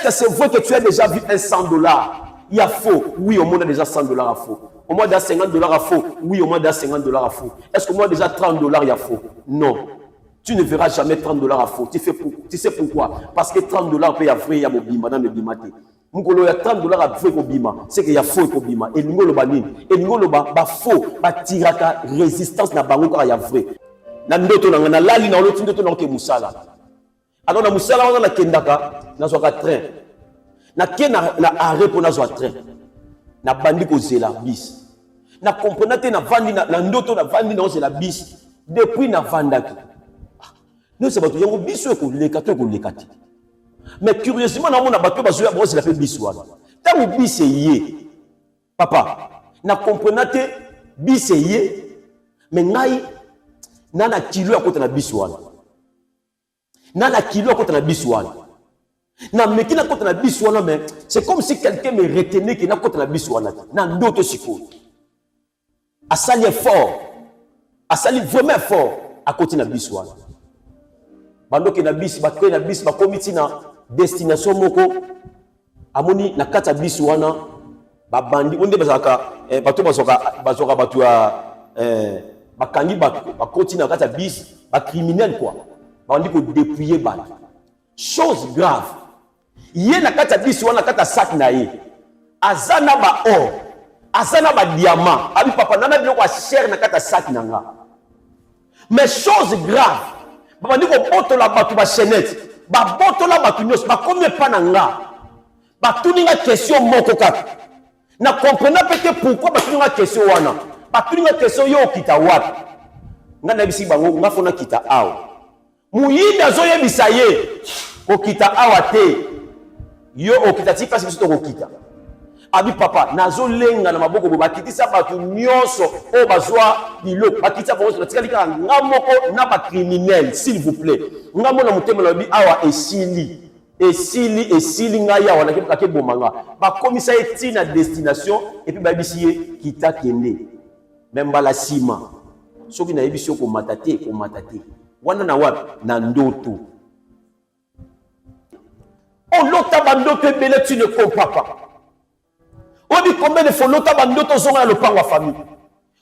est-ce que c'est vrai que tu as déjà vu un 100 $? Il y a faux. Oui, au monde a déjà 100 $ à faux. Au moins, il y a 50 $ à faux. Oui, au moins, il y a 50 $ à faux. Est-ce qu'au moins, déjà 30 $, il y a faux? Non. Tu ne verras jamais 30 $ à faux. Tu sais pourquoi? Parce que 30 $ peut y avoir vrai, il y a Bima dans le Bima. Il y a 30 $ à vrai au Bima. C'est qu'il y a faux au Bima. Et il y a faux. Il y a résistance na bango quand il y a vrai. Na ndoto na lali na olotu ndoto na ke musala. Alors na musala on a kendaka na zo ka train. Na kena na arrêt pour na zo train. Na bandi ko zela bis. Na comprenate na vandi na ndoto na vandi na zela bis depuis na vandaki. Nous c'est pas tout yango biso ko leka to ko lekati. Mais curieusement na mona bato bazo ya brosse la fait biswa. Tant bis yé. Papa, na comprenate bis yé mais ngai nana kilo akota na biswa. Nana kilo akota na biswa. Na meki na kota na biswa mais c'est comme si quelqu'un me retenait que na kota na biswa na ndoto siko. Asali fort. Asali vraiment fort à côté na biswa. Bando ke na bis ba ko na bis ba komiti na destination moko amoni na kata bis wana ba bandi onde bazaka bato bazoka bato ya bakangi ba koti na kata bis ba criminel quoi bandi ko dépouiller ba chose grave yé na kata bis wana kata sac na ye azana ba or azana ba diamant abi papa nana biloko a cher na kata sac na nga mais chose grave ba ndiko boto la batu ba chenette ba boto la batu nyos ba combien pas nanga ba tuninga question moko kaka na comprendre peut-être pourquoi ba tuninga question wana ba tuninga question yo kita wapi ngana bisi bango ngafona kita awo muyinda zo yebisa ye ko kita awa te yo okita ti kasi biso to ko kita abi papa nazo lenga na maboko bo bakitisa batu nyonso o bazwa biloko bakitisa bonso na tikali ka ngamoko na ba criminel s'il vous plaît ngamo na mutema lobi awa esili ngaya wana ke bomanga ba komisa eti na destination et puis ba bisiye kita kende même bala sima soki na yebisio ko matate wana na wapi na ndoto on lota bandoto ebele tu ne comprends pas. On dit combien de fois l'autre bandoto sont dans le pan de famille.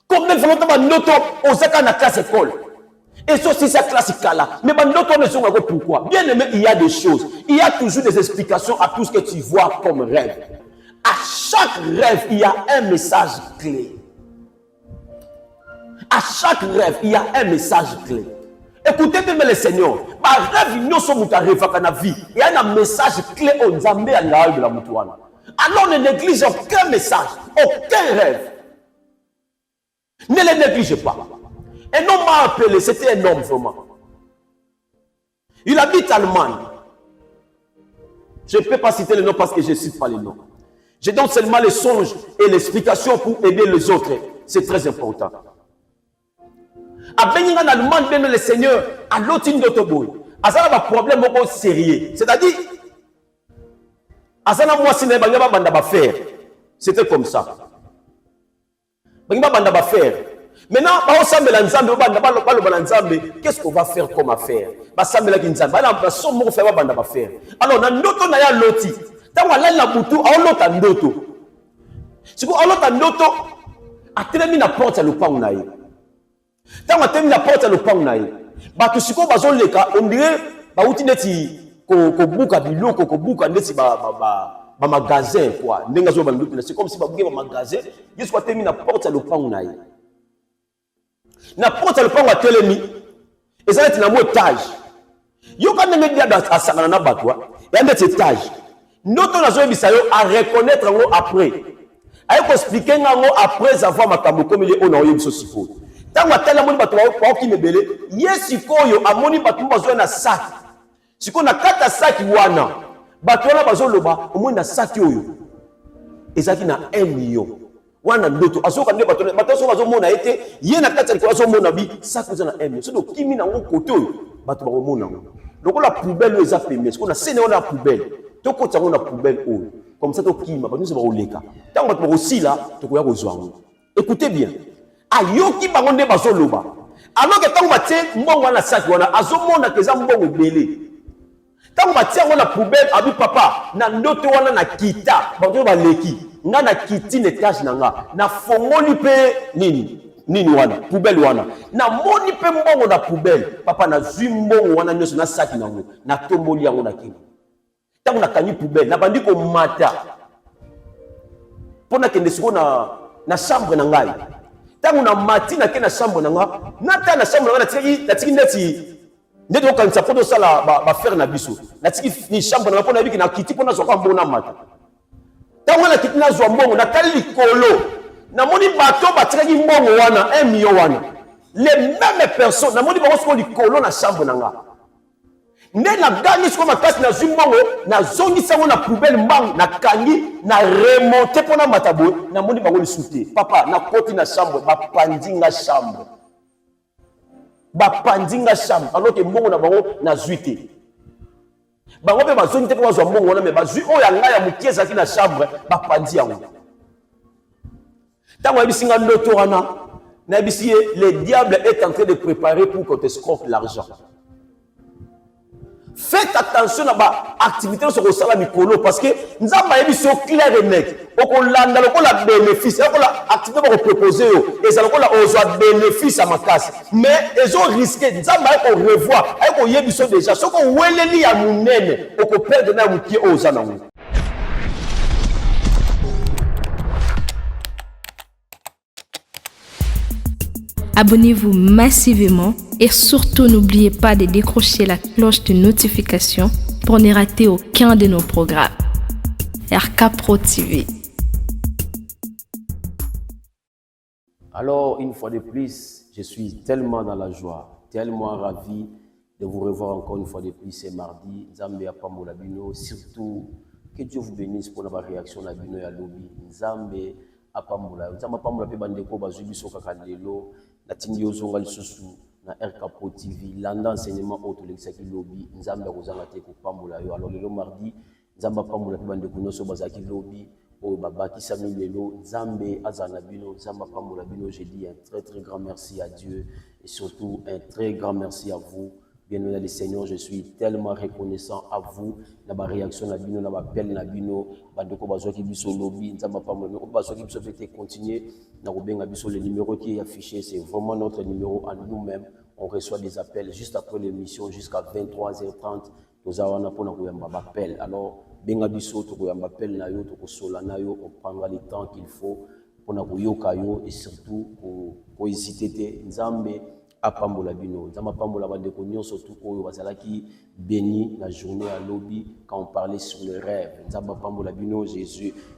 Combien de fois l'autre bandoto aux écoles na classe école. Et ça c'est sa classe là. Mais bandoto ne sont pas pourquoi. Bien aimé, il y a des choses. Il y a toujours des explications à tout ce que tu vois comme rêve. À chaque rêve, il y a un message clé. À chaque rêve, il y a un message clé. Écoutez bien le Seigneur. Ma rêve, nous sommes dans la vie. Il y a un message clé au Nzambé à l'âge de la Moutouana. Alors ne néglige aucun message, aucun rêve. Ne les néglige pas. Un homme m'a appelé, c'était un homme vraiment. Il habite en Allemagne. Je ne peux pas citer le nom parce que je ne cite pas les noms. Je donne seulement les songes et l'explication pour aider les autres. C'est très important. À Beningan Allemagne, même le Seigneur, à l'autre d'Otoboy, à ça, il y a un problème sérieux. C'est-à-dire, Asana moi si n'eba banda ba faire. C'était comme ça. Banda ba faire. Maintenant, ba osambela nzambe banda ba nzambe, qu'est-ce qu'on va faire comme affaire? Ba sambela ki nzambe, ba somo ko faire banda ba faire. Alors na ndoto na ya loti. Tango ala na butu, a lota ndoto. Siko a lota ndoto, atelemi na porte ya lopango na ye. Tango atelemi na porte ya lopango na ye. Ba to siko bazo leka, on dirait ba uti neti ko buka biloko ko buka ndesi ba magasin quoi ndenga zo ba ndoto c'est comme si ba buka ba magasin jusqu'à terminer na porte le pango na ye na porte le pango telemi et ça est na mo étage yo ka ndenge dia da asangana na batwa ya ndeti étage ndoto na zo ebisa yo à reconnaître ngo après ay ko expliquer ngo après avoir makambo comme il est on a yo biso sifo tango atala moni batwa ko ki mebele yesikoyo amoni batwa bazo na sac. Si on a 4 sacs wana, batona bazoloba, au moins na sac yoyo. Ezaki na 1 million. Wana ndoto, asoka nde batona, batoso bazomona ete, ye na 4 sacs bazomona bi, sac na 1 million. So do kimi na ngo koto yo, bato bazomona ngo. Donc la poubelle eza pemé, on a sene on a poubelle. To ko tsango na poubelle o. Comme ça to kima, bato se ba oleka. Tango bato aussi là, to ko ya ko zwango. Écoutez bien. Ayoki bango nde bazoloba. Alors que tango batie mbongo na sac wana, azomona keza mbongo belé. Tant que tu as la poubelle, abi papa, na ndoto wana na kita, bantu ba leki, nga na kiti netage nanga, na fongoli pe nini wana, poubelle wana. Na moni pe mbongo na poubelle, papa na zui mbongo wana nyoso na saki nango, na tomboli yango na kina. Tant na kanyi poubelle, na bandi ko mata. Pona kende siko na chambre na ngai. Tant na mati na ke na chambre na nga, na ta na chambre na nga na tiki neti. Ndeto okanisa po tosala bafere na biso natiki ni chambre na mpona yebiki na kiti mpona zwa mbongo na mata ntango na kiti nazwa mbongo natali likolo namoni bato batikaki mbongo wana 1 million wana les mêmes personnes namoni bango siko likolo na chambre na nga nde nagangi siko makasi nazwi mbongo nazongisi yango na poubelle mbangu nakangi na remonte mpona mata boye namoni bango lisusu te papa nakoti na chambre bapandi nga chambre bapandinga chambre alors que mbongo na bango na zuite bango pe bazoni te ko bazwa mbongo wana me bazui oya nga ya mukieza ki na chambre bapandi yango tango bisinga ndoto wana na bisiye le diable est en train de préparer pour qu'on t'escroque l'argent. Faites attention à l'activité de ce salaire mikolo parce que nous avons un clair et net. On a un bénéfice. On a activité pour proposer et ça a un bénéfice à ma casse. Mais ils ont risqué. Nous avons revoir. On a déjà. Ce qu'on a dit à mon nez, on peut perdre un outil aux années. Abonnez-vous massivement et surtout n'oubliez pas de décrocher la cloche de notification pour ne rater aucun de nos programmes. RK Pro TV. Alors, une fois de plus, je suis tellement dans la joie, tellement ravi de vous revoir encore une fois de plus ce mardi. Nzambe apambola bino, surtout que Dieu vous bénisse pour la réaction na bino ya lobby. Nzambe apambola pe bandeko bazwi biso kaka lelo. La tingi ozonga lisusu na RK Pro TV landa enseignement auto l'exaki lobby nzambe akozanga te ko pambola yo alors lelo mardi nzamba pambola pe bande kunoso bazaki lobby o babaki sami lelo nzambe azana bino nzamba pambola bino. Je dis un très grand merci à Dieu et surtout un très grand merci à vous. Bien-aimés les Seigneurs, je suis tellement reconnaissant à vous. Na ba réaction na bino, na ba appel na bino, bandeko bazwaki biso lobby, nzamba pambola bino, bazwaki biso fete continuer na kobenga biso le numéro qui est affiché, c'est vraiment notre numéro à nous-mêmes. On reçoit des appels juste après l'émission jusqu'à 23h30. Nous avons un appel. Alors, benga biso to koyamba appel na yo to kosola na yo, on prendra le temps qu'il faut pour na koyoka yo et surtout pour hésiter te nzambe apambola bino nzamba pambola bandeko nyonso tout oyo bazalaki béni la journée à lobby quand on parlait sur le rêve nzamba pambola bino.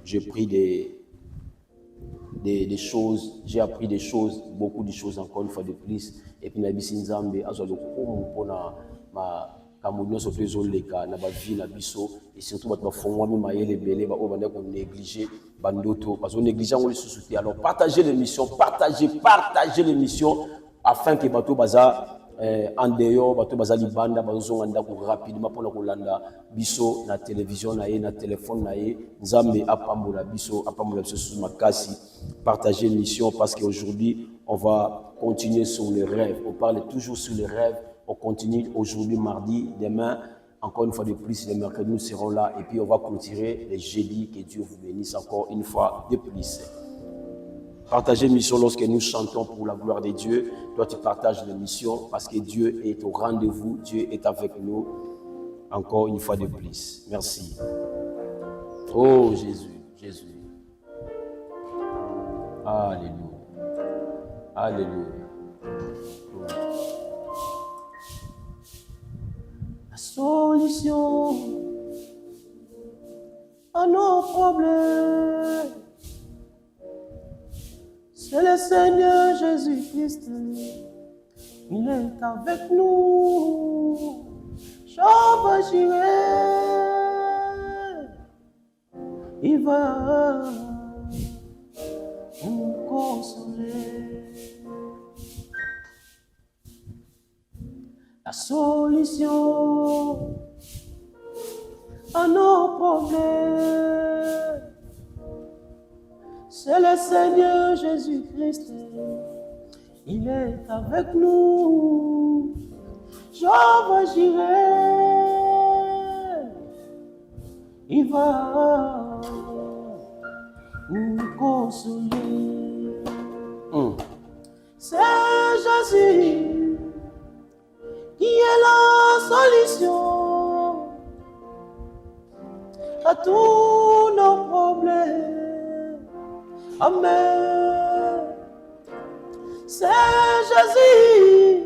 J'ai pris des choses, j'ai appris des choses, beaucoup de choses encore une fois de plus et puis na bisi nzambe azo le komo pona ma kamunyo so pezo leka na ba vie na biso et surtout ba fongwa mi mayele belé ba o banda ko négliger bandoto parce qu'on négligeant on les sous-souter. Alors partagez l'émission, partagez l'émission afin que bato baza en dehors bato baza libanda bazonga ndako rapidement pour kolanda biso na télévision na na téléphone na nzambe apambola biso sur makasi. Partagez l'émission parce qu'aujourd'hui on va continuer sur les rêves. On parle toujours sur les rêves. On continue aujourd'hui mardi, demain encore une fois de plus, le mercredi nous serons là et puis on va clôturer les jeudis. Que Dieu vous bénisse encore une fois de plus. Partagez l'émission lorsque nous chantons pour la gloire de Dieu. Toi, tu partages l'émission parce que Dieu est au rendez-vous. Dieu est avec nous encore une fois de plus. Merci. Oh Jésus, Jésus. Alléluia. Alléluia. La solution à nos problèmes, c'est le Seigneur Jésus-Christ. Il est avec nous. J'irai. Il va nous consoler. La solution à nos problèmes, c'est le Seigneur Jésus-Christ. Il est avec nous. J'irai. il va nous consoler. C'est Jésus qui est la solution à tous nos problèmes. Amen. C'est Jésus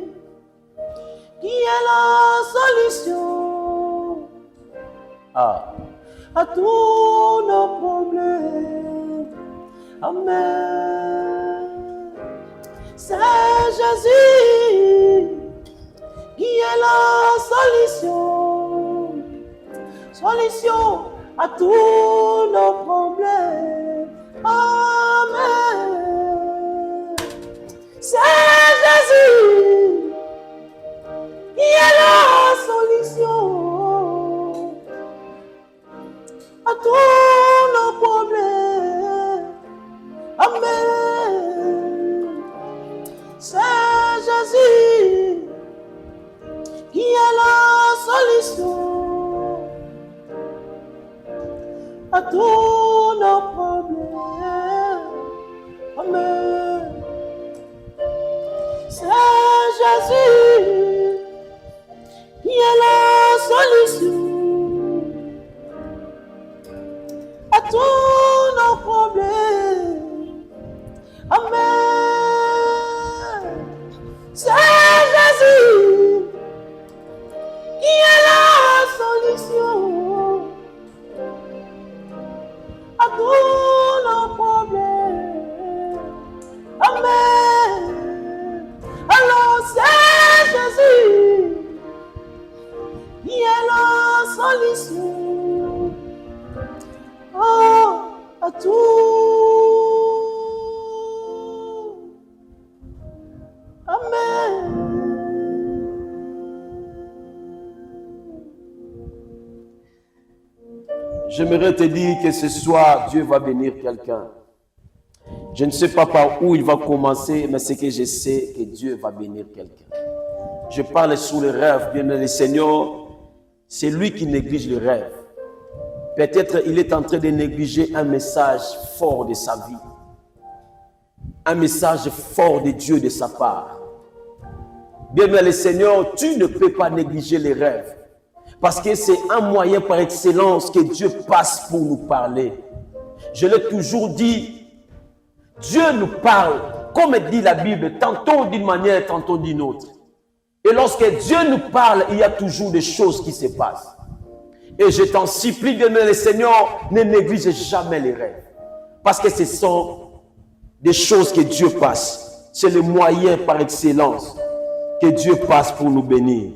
qui est la solution à tous nos problèmes. Amen. C'est Jésus qui est la solution à tous nos problèmes. Amen. C'est Jésus qui est la solution à tous nos problèmes. Amen. C'est Jésus qui est la solution à tous nos problèmes. Amen. C'est Jésus qui est la solution à tous nos problèmes. Amen. C'est Jésus qui est la solution à tous nos problèmes. Amen. Alors c'est Jésus qui est la solution à tout. Amen. J'aimerais te dire que ce soir, Dieu va bénir quelqu'un. Je ne sais pas par où il va commencer, mais ce que je sais, que Dieu va bénir quelqu'un. Je parle sous le rêve, bien le Seigneur, c'est lui qui néglige le rêve. Peut-être il est en train de négliger un message fort de sa vie. Un message fort de Dieu de sa part. Bien le Seigneur, tu ne peux pas négliger les rêves. Parce que c'est un moyen par excellence que Dieu passe pour nous parler. Je l'ai toujours dit, Dieu nous parle, comme dit la Bible, tantôt d'une manière, tantôt d'une autre. Et lorsque Dieu nous parle, il y a toujours des choses qui se passent. Et je t'en supplie, bien-aimé Seigneur, ne néglige jamais les rêves. Parce que ce sont des choses que Dieu passe. C'est le moyen par excellence que Dieu passe pour nous bénir.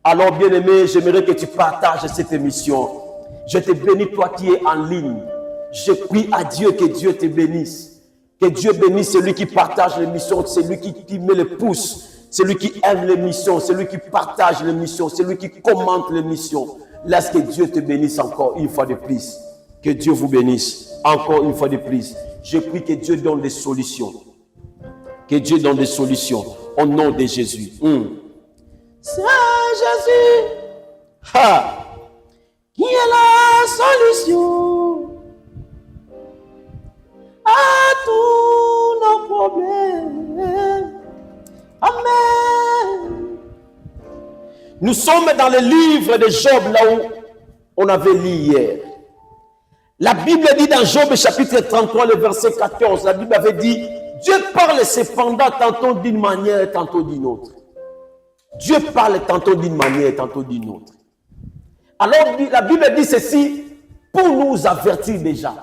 Alors, bien-aimé, j'aimerais que tu partages cette émission. Je te bénis, toi qui es en ligne. Je prie à Dieu que Dieu te bénisse. Que Dieu bénisse celui qui partage l'émission, celui qui met le pouce, celui qui aime l'émission, celui qui partage l'émission, celui qui commente l'émission. Laisse que Dieu te bénisse encore une fois de plus. Que Dieu vous bénisse encore une fois de plus. Je prie que Dieu donne des solutions. Que Dieu donne des solutions au nom de Jésus. C'est Jésus qui est la solution à tous nos problèmes. Amen. Nous sommes dans le livre de Job, là où on avait lu hier. La Bible dit dans Job chapitre 33, le verset 14, la Bible avait dit, Dieu parle cependant tantôt d'une manière et tantôt d'une autre. Dieu parle tantôt d'une manière et tantôt d'une autre. Alors la Bible dit ceci pour nous avertir déjà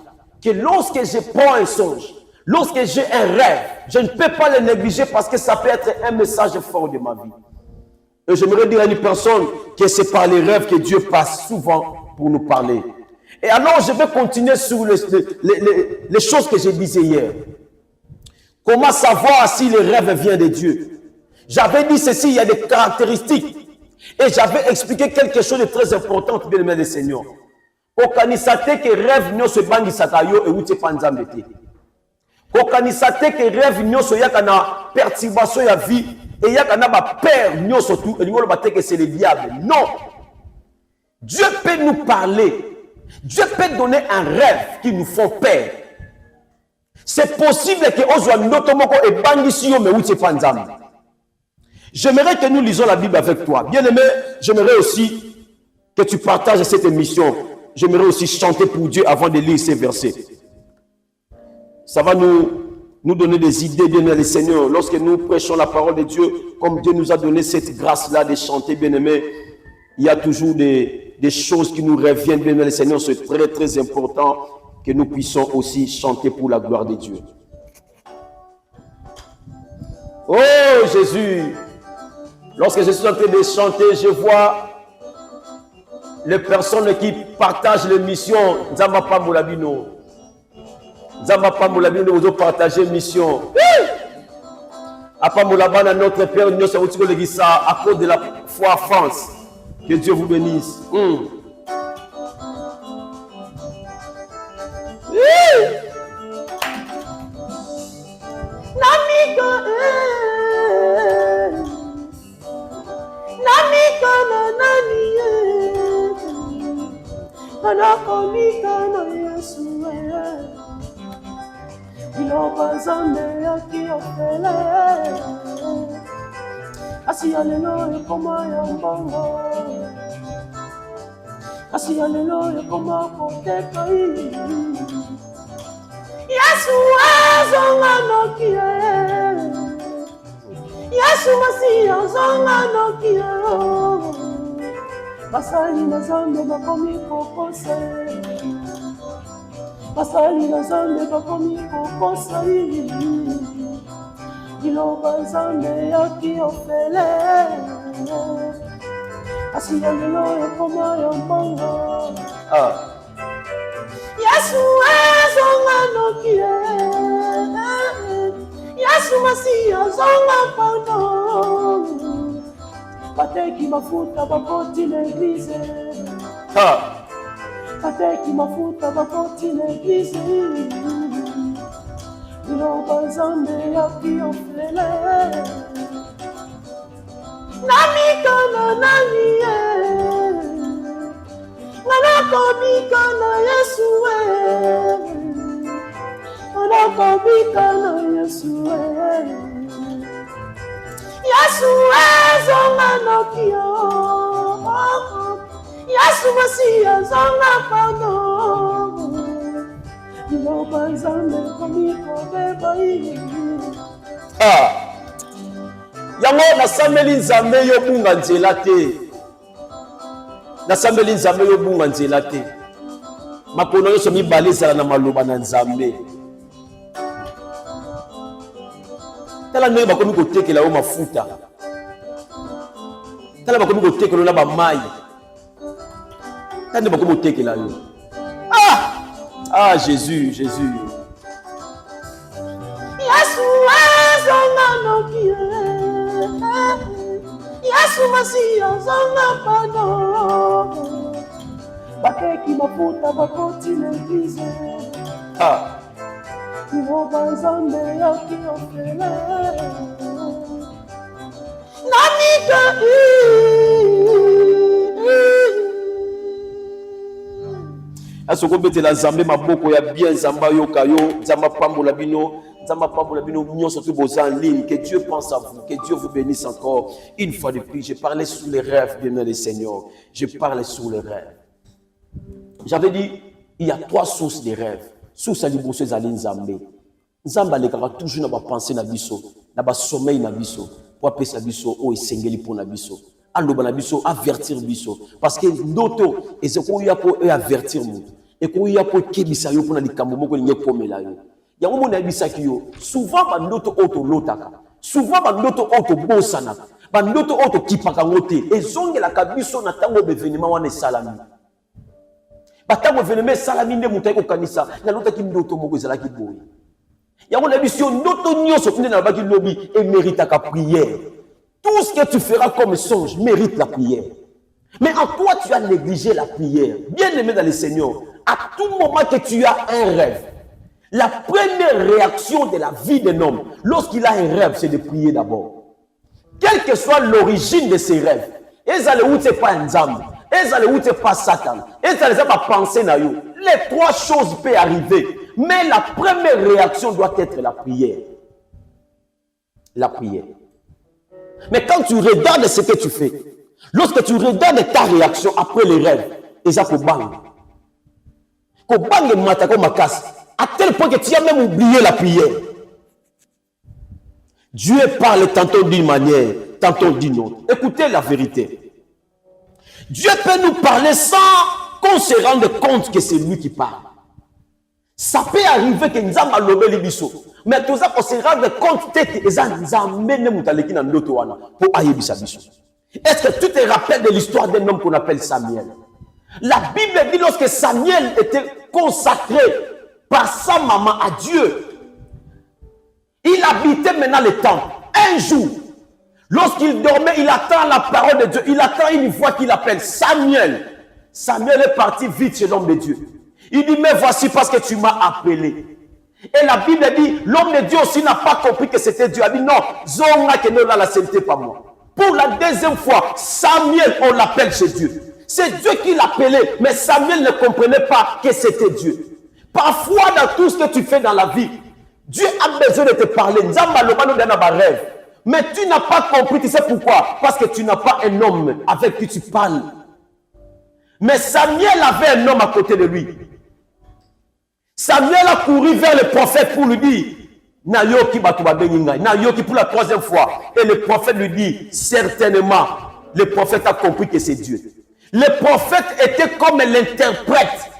que lorsque je prends un songe, lorsque j'ai un rêve, je ne peux pas le négliger parce que ça peut être un message fort de ma vie. Et j'aimerais dire à une personne que c'est par les rêves que Dieu passe souvent pour nous parler. Et alors je vais continuer sur les choses que je disais hier. Comment savoir si le rêve vient de Dieu? J'avais dit ceci, il y a des caractéristiques. Et j'avais expliqué quelque chose de très important, bien aimé le Seigneur. Okanisate que rêve nyo se bangi sakayo et uti panzambete. Okanisate que rêve nyo se yakana perturbation ya vie et yakana ba peur nyo surtout et ngolo bateke c'est le diable. Non. Dieu peut nous parler, Dieu peut donner un rêve qui nous fait peur. C'est possible que Ozwa Notomoko et Bangisio me outie panzam. J'aimerais que nous lisons la Bible avec toi. Bien-aimé, j'aimerais aussi que tu partages cette émission. J'aimerais aussi chanter pour Dieu avant de lire ces versets. Ça va nous donner des idées, bien-aimé Seigneur. Lorsque nous prêchons la parole de Dieu, comme Dieu nous a donné cette grâce-là de chanter, bien-aimé, il y a toujours des choses qui nous reviennent, bien-aimé Seigneur. C'est très, très important que nous puissions aussi chanter pour la gloire de Dieu. Oh Jésus, lorsque je suis en train de chanter, je vois les personnes qui partagent l'émission. Nzamba Pamolabino. Nzamba Pamolabino, vous partagez l'émission. Apamolabana, notre Père, nous sommes à cause de la foi en France. Que Dieu vous bénisse. Basali na zambe bakomi kokose. Basali na zambe bakomi kokose. Iloba zambe yaki ofele. Asiya lelo yokoma yombongo. Yesu zonga nokie. Yesu masiya zonga pono. Pateki mafuta bakoti l'église. Pateki mafuta bakoti l'église. Iloba zambe yaki ofele. Nami kana nani Nanakobi kana Yesu Nanakobi kana Yesu Yesu zonga nokio. Yesu masiya zonga pano. Iloba nzambe komiko bebai. Yango nasambeli nzambe yo bunga nzela te. Nasambeli nzambe yo bunga nzela te. Makono yo somi balisa na maloba na nzambe. Tala ndenge bakomi kotekela yo mafuta. Tala bakomi kotekela na ba mai. Tala ndenge bakomi kotekela yo. Ah Jésus, Jésus. Yesu zonga nokie. Yesu masiya zonga pano. Bateki mafuta bakoti l'église. Iloba nzambe yaki ofele. Namika Asoko betela nzambe maboko ya bien nzamba yoka yo nzamba pambola bino nyonso to boza en ligne. Que Dieu pense à vous, que Dieu vous bénisse encore une fois de plus. Je parlais sur les rêves, bien-aimé Seigneur. Je parlais sur les rêves. J'avais dit, il y a 3 sources de rêves. Source à l'ibousse à l'Inzambé. Nzamba lekaka toujours na ba pensée na biso, na ba sommeil na biso, pour apesa biso o esengeli pour na biso. Aloba na biso avertir biso parce que ndoto ezeko ya po avertir mu. Et ko ya po kebisa yo pour na likambo moko linye komela yo. Yango mona bisaki yo, souvent ba ndoto auto lotaka. Souvent ba ndoto auto bosana. Ba ndoto auto kipaka ngote. Ezongela kabiso na tango bevenima wana salami. Batango événement salami nde mutai ko kanisa na lota ki ndoto moko ezalaki boye. Yango na biso ndoto nyonso tinde na baki lobi et mérite ta prière. Tout ce que tu feras comme songe mérite la prière. Mais en quoi tu as négligé la prière? Bien-aimé dans le Seigneur, à tout moment que tu as un rêve, la première réaction de la vie d'un homme, lorsqu'il a un rêve, c'est de prier d'abord. Quelle que soit l'origine de ses rêves, ezale ou c'est pas un nzambe, Elles allaient où tu pas Satan. Elles allaient pas penser na yo. Les trois choses peuvent arriver. Mais la première réaction doit être la prière. La prière. Mais quand tu regardes ce que tu fais, lorsque tu regardes ta réaction après les rêves, et ça faut bang. Ko bang matako makas. À tel point que tu as même oublié la prière. Dieu parle tantôt d'une manière, tantôt d'une autre. Écoutez la vérité. Dieu peut nous parler sans qu'on se rende compte que c'est lui qui parle. Ça peut arriver que nous avons lobé les bisous. Mais tout ça, on se rend compte que nous avons mené Moutaleki dans notre wana pour aïebisa bisou. Est-ce que tu te rappelles de l'histoire d'un homme qu'on appelle Samuel? La Bible dit lorsque Samuel était consacré par sa maman à Dieu, il habitait maintenant le temple. Un jour, lorsqu'il dormait, il attend la parole de Dieu. Il attend une voix qu'il appelle Samuel. Samuel est parti vite chez l'homme de Dieu. Il dit, mais voici parce que tu m'as appelé. Et la Bible dit, l'homme de Dieu aussi n'a pas compris que c'était Dieu. Il dit, non, Zonga que non, la sainteté pas moi. Pour la deuxième fois, Samuel, on l'appelle chez Dieu. C'est Dieu qui l'appelait, mais Samuel ne comprenait pas que c'était Dieu. Parfois, dans tout ce que tu fais dans la vie, Dieu a besoin de te parler. Mais tu n'as pas compris, tu sais pourquoi? Parce que tu n'as pas un homme avec qui tu parles. Mais Samuel avait un homme à côté de lui. Samuel a couru vers le prophète pour lui dire, Nayoki Batubabenginga, Nayoki pour la troisième fois. Et le prophète lui dit, certainement, le prophète a compris que c'est Dieu. Le prophète était comme l'interprète.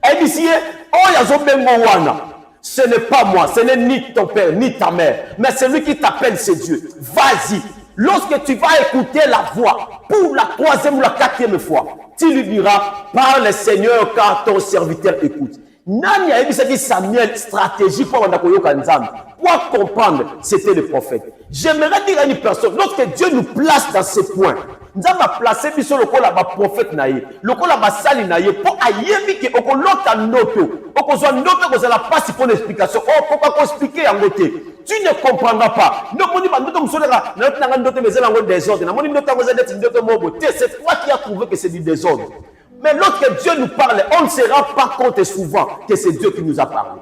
Elle dit, oh, Yazobengo Wana. Ce n'est pas moi, ce n'est ni ton père, ni ta mère, mais celui qui t'appelle, c'est Dieu. Vas-y. Lorsque tu vas écouter la voix, pour la troisième ou la quatrième fois, tu lui diras, parle Seigneur, car ton serviteur écoute. Nani a dit Samuel, stratégie pour comprendre, c'était le prophète. J'aimerais dire à une personne, lorsque Dieu nous place dans ce point, nous avons placé biso lokola ba prophète naïe, lokola ba sali naïe, pour ayebi que okolota noto, okozwa noto kozala passe pour l'explication, pourquoi expliquer en côté. Tu ne comprendras pas. C'est toi qui as trouvé que c'est du désordre. Mais lorsque Dieu nous parle, on ne se rend pas compte souvent que c'est Dieu qui nous a parlé.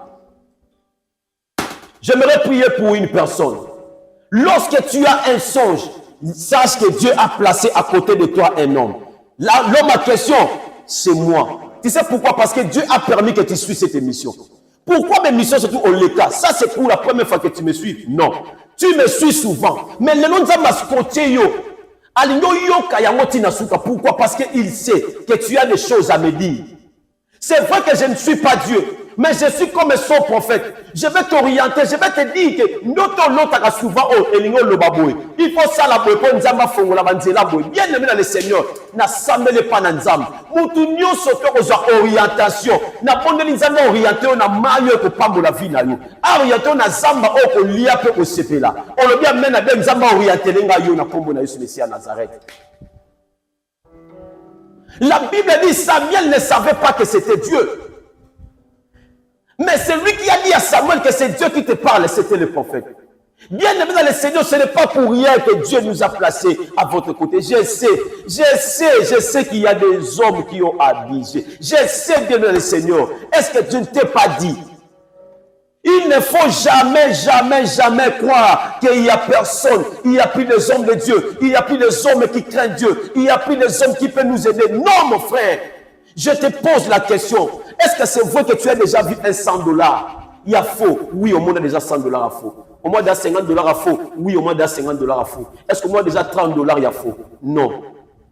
J'aimerais prier pour une personne. Lorsque tu as un songe, sache que Dieu a placé à côté de toi un homme. L'homme en question, c'est moi. Tu sais pourquoi? Parce que Dieu a permis que tu suives cette émission. Pourquoi mes missions surtout au Leka? Ça c'est pour la première fois que tu me suis? Non. Tu me suis souvent. Mais le nom de ma scotché yo. Pourquoi? Parce qu'il sait que tu as des choses à me dire. C'est vrai que je ne suis pas Dieu, mais je suis comme son prophète. Je vais t'orienter, je vais te dire que notre souvent il faut ça la boy pour nzamba fongo la banzela boy. Bien aimé dans le Seigneur, na sambele pa na nzamba. Mutu nyonso to kozwa orientation. Na pondeli nzamba orienté na mayo ko pambola vie na yo. Orienté na zamba o ko lia pe ko sepela. On le bien mena bien nzamba orienté lenga yo na kombo na Yesu Messia Nazareth. La Bible dit Samuel ne savait pas que c'était Dieu. Mais celui qui a dit à Samuel que c'est Dieu qui te parle, c'était le prophète. Bien aimé dans le Seigneur, ce n'est pas pour rien que Dieu nous a placés à votre côté. Je sais qu'il y a des hommes qui ont abusé. Je sais bien dans le Seigneur. Est-ce que Dieu ne t'ai pas dit? Il ne faut jamais croire qu'il n'y a personne. Il n'y a plus des hommes de Dieu. Il n'y a plus des hommes qui craignent Dieu. Il n'y a plus des hommes qui peuvent nous aider. Non, mon frère. Je te pose la question. Est-ce que c'est vrai que tu as déjà vu un $100? Il y a faux. Oui, au moins on a déjà $100 à faux. Au moins on a $50 à faux. Oui, au moins on a $50 à faux. Est-ce qu'au moins déjà $30 il y a faux? Non.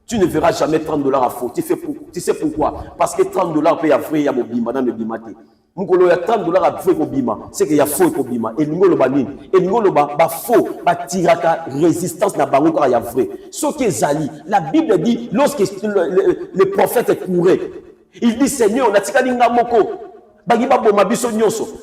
Tu ne verras jamais $30 à faux. Tu sais pourquoi? Parce que $30 peut y avoir, il y a Bobima dans le Bimate. Il y a $30 à vrai Bobima. C'est qu'il y a faux et Bobima. Et l'ingolo banin. Et l'ingolo ba faux. Ba tiraka résistance na bango quand il y a vrai. Ce qui est Zali. La Bible dit, lorsque le prophète courait, il dit, Seigneur, on a tika linga moko.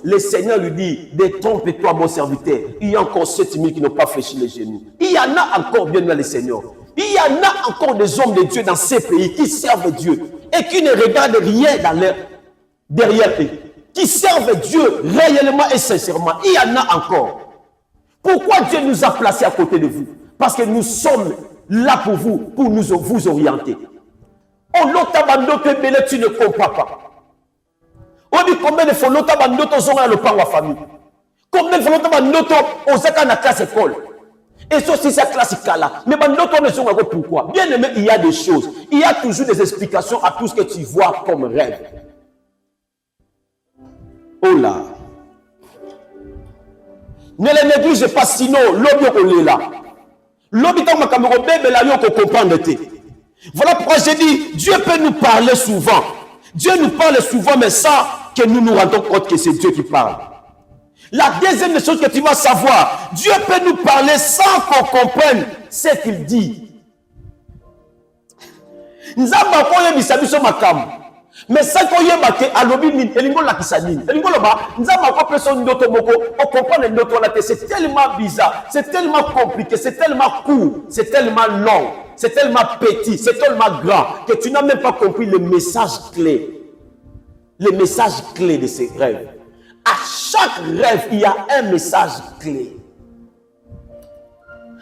Le Seigneur lui dit, détrompe-toi mon serviteur. Il y a encore 7000 qui n'ont pas fléchi les genoux. Il y en a encore bien dans le Seigneur. Il y en a encore des hommes de Dieu dans ces pays qui servent Dieu et qui ne regardent rien derrière eux. Qui servent Dieu réellement et sincèrement. Il y en a encore. Pourquoi Dieu nous a placés à côté de vous? Parce que nous sommes là pour vous orienter. Oh, l'autre bandoto belé, tu ne comprends pas. On dit combien de fois l'autre bandoto sont à l'opang la famille. Combien de fois l'autre bandoto aux écoles la classe école. Et ça, c'est sa classique là. Mais bandoto ne sont pas pourquoi. Bien aimé, il y a des choses. Il y a toujours des explications à tout ce que tu vois comme rêve. Oh là. Ne les néglige pas, sinon, l'objet est là. L'objet est là, comprendre. Voilà pourquoi j'ai dit, Dieu peut nous parler souvent. Dieu nous parle souvent, mais sans que nous nous rendons compte que c'est Dieu qui parle. La deuxième chose que tu vas savoir, Dieu peut nous parler sans qu'on comprenne ce qu'il dit. Nous avons mais ça qu'on y a marqué à l'objet, c'est tellement bizarre, c'est tellement compliqué, c'est tellement court, c'est tellement long, c'est tellement petit, c'est tellement grand que tu n'as même pas compris le message clé. Le message clé de ces rêves. À chaque rêve, il y a un message clé.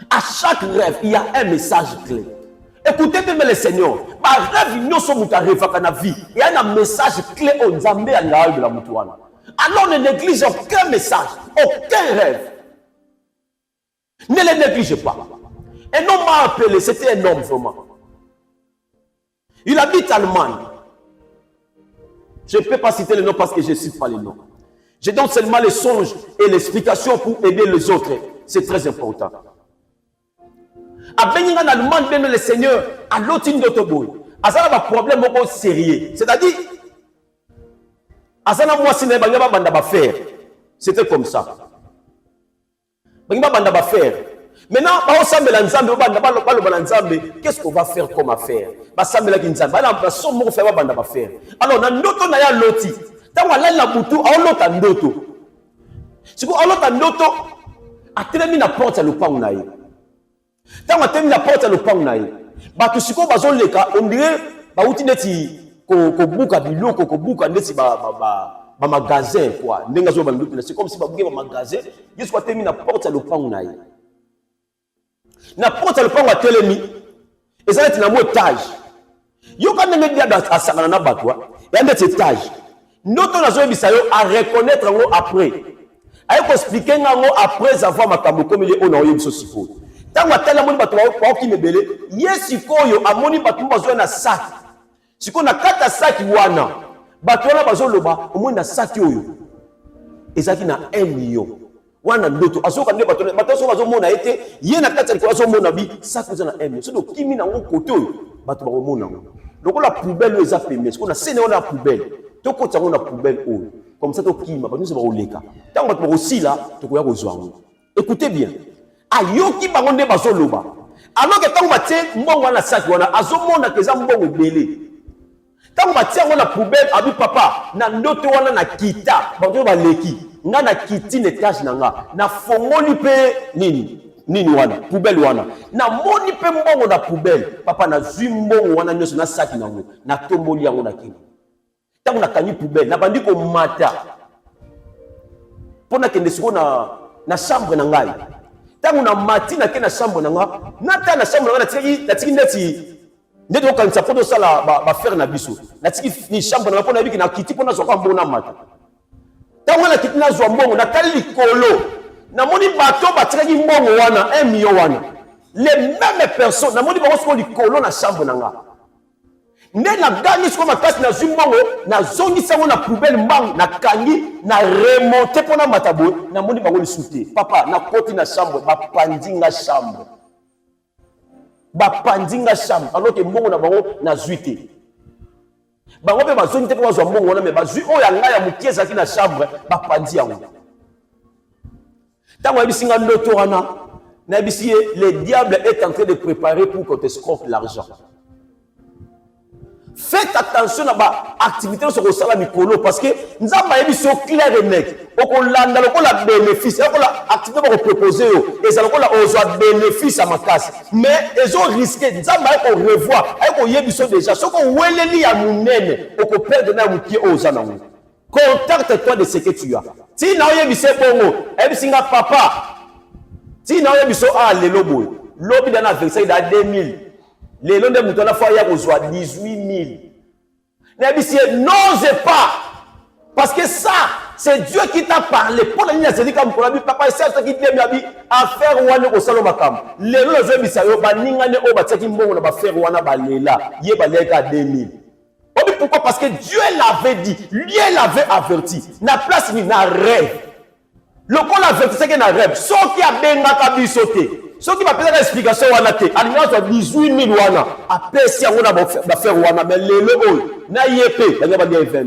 À chaque rêve, il y a un message clé. Écoutez bien le Seigneur. Ma rêve, nous sommes dans la vie. Il y a un message clé au Nzambé à l'âge de la Moutouana. Alors ne néglige aucun message, aucun rêve. Ne les néglige pas. Un homme m'a appelé, c'était un homme vraiment. Il habite en Allemagne. Je ne peux pas citer le nom parce que je ne cite pas les noms. Je donne seulement les songes et l'explication pour aider les autres. C'est très important. A béni en Allemagne, même le Seigneur, à l'autre d'autoboy. À ça, il y a un problème sérieux. C'est-à-dire, à ça, moi, si je n'ai faire. C'était comme ça. Faire. Maintenant, qu'est-ce qu'on va faire comme affaire? Alors, dans notre loti. Tant qu'on a la boutou, on a l'autre. Si on a l'autre, à terminer la porte à l'opang naï. Tant qu'on a terminé la porte à l'opang naï. Bah, tout ce qu'on va faire, on dirait, bah, outil neti, ko buka bilo, ko buka neti ba magasin quoi. C'est comme si bah buka magasin, jusqu'à terminer la porte à l'opang naï. La porte à l'opang à télémi, et ça est un étage. Yo quand on est bien à Sarana Batwa, il y a un étage. Notre nation à reconnaître après. À expliquer après avoir ma cambo comme il est on a eu ce sifo. Tant que tel amoni batwa qui me belé, yes ikoyo amoni batwa besoin na sac. Si qu'on a quatre sac wana, batwa na besoin loba, au moins na sac yoyo. Et ça qui na 1 million. Wana ndoto asoka nde batwa so bazo mona été, yé na quatre ko so mona bi, sac besoin na 1 million. So do kimi na ngo côté batwa ba mona. Donc la poubelle les a permis, qu'on a séné on a poubelle. Tout côté on a poubelle comme ça tout qui m'a pas nous c'est pas au leka. Tant que aussi là, tu peux y rejoindre. Écoutez bien. Ayoki bangonde bazoloba. Alors que tant que tu mbongo na sac wana azomona que za mbongo belé. Tant que tu on a poubelle abi papa na ndoto wana na kita, bango ba leki. Nga na kiti étage nanga na fongoli pe nini wana poubelle wana na moni pe mbongo na poubelle papa na zui mbongo wana nyoso na sac nango na tomboli yango na kina. Tant qu'on a gagné poubelle, n'a pas dit qu'on mata. Pendant qu'il est na chambre nangai. Tant qu'on a mati na chambre nanga, nata na chambre nanga na tiki neti quand ça pour ça la ba faire na biso. Na tiki ni chambre nanga pona biki na kiti pona so kwa mbona mata. Tant qu'on a kiti na zo mbongo na tali kolo. Na moni bato ba tiki mbongo wana 1 million wana. Les mêmes personnes na moni ba ko li kolo na chambre nanga. Nde na gagné ce qu'on a cassé na zumbango na zongi sango na poubelle mbang na kangi na remonter pona matabo na moni bango lisouté papa na koti na chambre ba pandinga chambre alors que mbongo na bango na zuité bango pe ba zongi te ko zo mbongo na me ba zui oya nga ya mukieza ki na chambre ba pandi yango tango bisinga ndoto wana na bisiye le diable est en train de préparer pour qu'on t'escroque l'argent. Faites attention à l'activité sur le salaire mikolo parce que nous avons un clair et net. On a un bénéfice. On a activité pour proposer et ça a un bénéfice à ma casse. Mais ils ont risqué. Nous avons revoir. On a déjà. Ce qu'on a dit à mon nène, on peut perdre un pied aux anneaux. Contacte-toi de ce que tu as. Si nous avons dit bon, et papa. Si nous avons dit ah le lobo, l'obi dans la Versailles à 2000. Les lois de Moutona Foya reçoit 18 000. N'ose pas. Parce que ça, c'est Dieu qui t'a parlé. Pour la ligne, c'est dit comme papa, c'est ce qui t'a dit à faire ouane au salon makam. Les lois de Missayo, baningane au bataki mbongo na ba faire ouana balela. Yé balega 2000. Pourquoi? Parce que Dieu l'avait dit, lui l'avait averti. Na place ni na rêve. Le qu'on averti, c'est qu'il y a un rêve. Ce qui a bien n'a sauté. Ce qui va peut-être l'explication wana te. Alina 18 000 wana. Après si on a faire wana, mais les lois na yépé, il y a pas bien 20 000.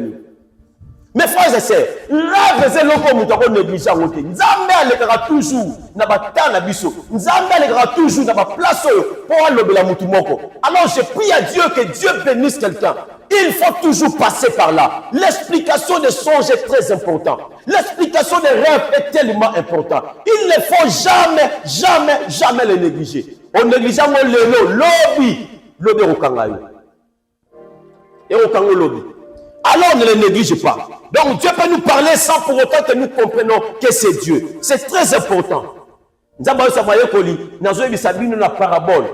Mes frères et sœurs, rêve c'est l'eau mutako négligé à côté. Nzambe alekara toujours na bata na biso. Nzambe alekara toujours na ba place pour alobela mutu moko. Alors je prie à Dieu que Dieu bénisse quelqu'un. Il faut toujours passer par là. L'explication des songes est très importante. L'explication des rêves est tellement importante. Il ne faut jamais les négliger. On néglige le lobby au kangayo. Et au kangayo lobby. Alors ne les néglige pas. Donc Dieu peut nous parler sans pour autant que nous comprenions que c'est Dieu. C'est très important. Nous avons une parabole.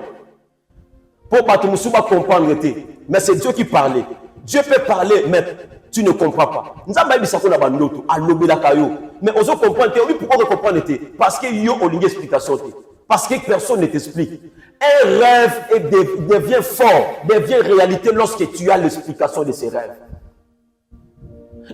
Pour que nous puissions comprendre. Mais c'est Dieu qui parlait. Dieu peut parler, mais tu ne comprends pas. Nous avons dit ça qu'on a bandoto, à l'obélakayo. Mais on comprend que pourquoi on comprend parce qu'il y a une explication. Parce que personne ne t'explique. Un rêve devient fort, devient réalité lorsque tu as l'explication de ces rêves.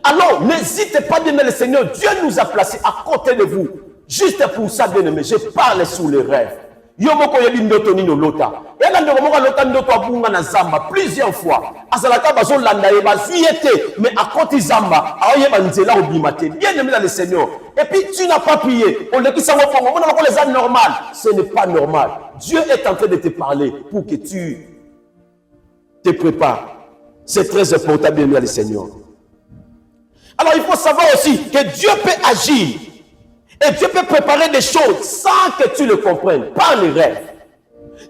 Alors, n'hésitez pas d'aimer le Seigneur. Dieu nous a placés à côté de vous. Juste pour ça, bien aimé, je parle sur les rêves. Yomoko yebi ndoto nino lota. Et là, nous avons lota ndoto abunga na zamba plusieurs fois. Asalaka bazo landa ye bazuyete, mais à côté zamba, aoye banzela obimate. Bien aimé dans le Seigneur. Et puis tu n'as pas prié. On le dit ça au fond. On a les âmes normales. Ce n'est pas normal. Dieu est en train de te parler pour que tu te prépares. C'est très important, bien aimé dans le Seigneur. Alors il faut savoir aussi que Dieu peut agir. Et Dieu peut préparer des choses sans que tu le comprennes, par les rêves.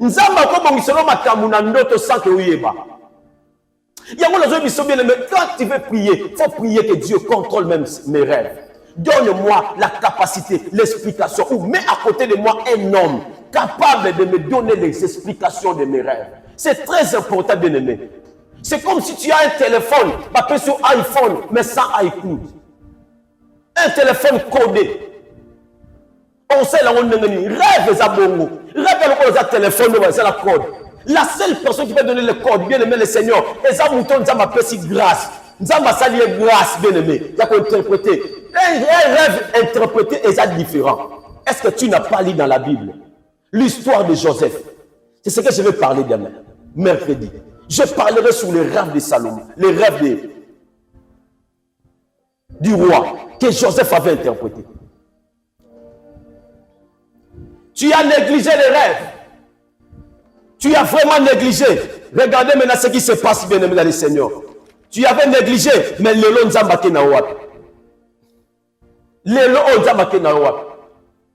Nzamba ko bongisolo makambu na ndoto sans que uyeba. Yango lazo biso bien aimé, quand tu veux prier, il faut prier que Dieu contrôle même mes rêves. Donne-moi la capacité, l'explication, ou mets à côté de moi un homme capable de me donner les explications de mes rêves. C'est très important, bien aimé. C'est comme si tu as un téléphone, pas sur iPhone, mais sans iCloud. Un téléphone codé. On sait la rêve les abongos. Rêve les téléphone, c'est la code. La seule personne qui peut donner le code, bien aimé le Seigneur, et ça mouton, ça m'appelle si grâce. Ça m'a sali grâce, bien aimé. Il y a qu'à interpréter. Un rêve interprété est différent. Est-ce que tu n'as pas lu dans la Bible l'histoire de Joseph? C'est ce que je vais parler demain, mercredi. Je parlerai sur les rêves de Salomon, les rêves du roi que Joseph avait interprété. Tu as négligé les rêves. Tu as vraiment négligé. Regardez maintenant ce qui se passe, bien aimé dans le Seigneur. Tu avais négligé, mais le long Nzambake na wap. Le long Nzambake na wap.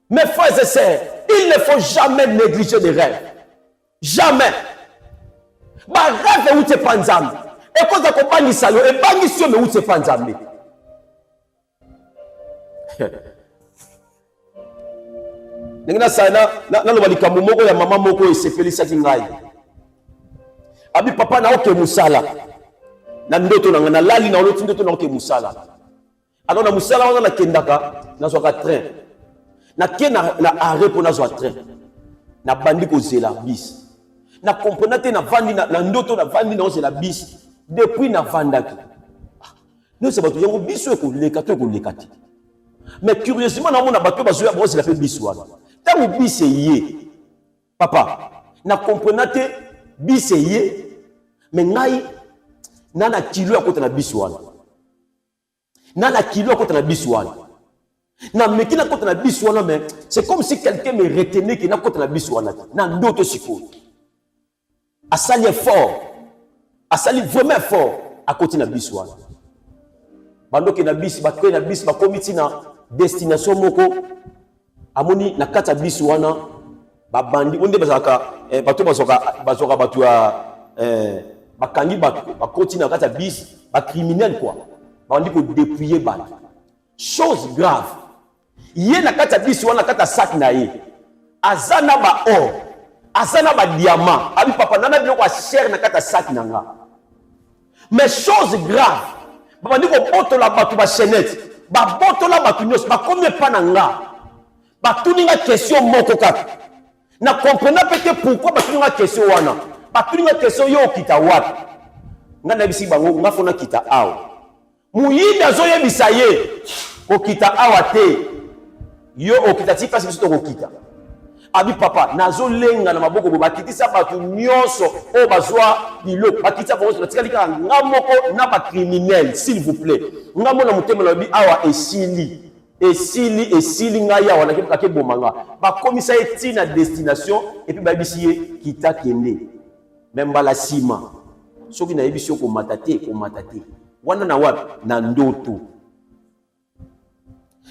Mes frères et sœurs, il ne faut jamais négliger les rêves. Jamais. Bah rêve où tu pas Nzambe. Et quand tu accompagnes ça, et pas mission mais où tu pas Nzambe. Nengna sana na lo balikamu moko ya mama moko esepelisa kingai. Abi papa na oke musala. Na ndoto na lali na olotu ndoto na oke musala. Alors na musala wana na kendaka na zoka train. Na kena na arrêt pour na zo train. Na bandi ko zela bis. Na comprenate na vandi na ndoto na vandi na zela bis depuis na vandaki. Nous c'est bato yango biso ko leka to ko lekati. Mais curieusement na mona bato bazoya bo zela pe biswana. Tant que bis est papa, na comprenate bis est mais ngai nana kilo à côté na biswana. Nana kilo à côté na biswana. Na meki na côté na biswana mais c'est comme si quelqu'un me retenait qui na côté na biswana. Na d'autres siko. Asali fort. Asali vraiment fort à côté na biswana. Bando ke na bis ba ko na bis ba komiti na destination moko amoni na kata bisu wana babandi onde bazaka bato bazoka bato ya bakangi bato bakoti na kata bis ba criminel quoi bandi ko dépouiller bato chose grave yé na kata bisu wana kata sac na ye azana ba or Asana ba diamant. Abi papa nana biloko cher na kata sac nanga. Mais chose grave. Papa ndiko boto la batu ba chaînette. Ba boto la batu nyos ba combien pas nanga. Ba tuninga question moko kaka. Na comprendre peut-être pourquoi ba tuninga question wana. Ba tuninga question yo kita wapi. Ngana bisi bango ngafona kita awo. Muyinda zo yebisa ye. Okita awa te. Yo okita ti pasi biso to okita. Abi papa nazo lenga na maboko bo bakitisa batu nyonso o bazwa biloko bakitisa bango na tika lika ngamoko na ba criminel s'il vous plaît. Ngamona mutema lobi awa esili ngaya wana ke bomanga. Ba komisa etina destination et puis ba bisiye kita kende. Même bala sima. Soki na yebisi ko matate. Wana na wapi na ndoto.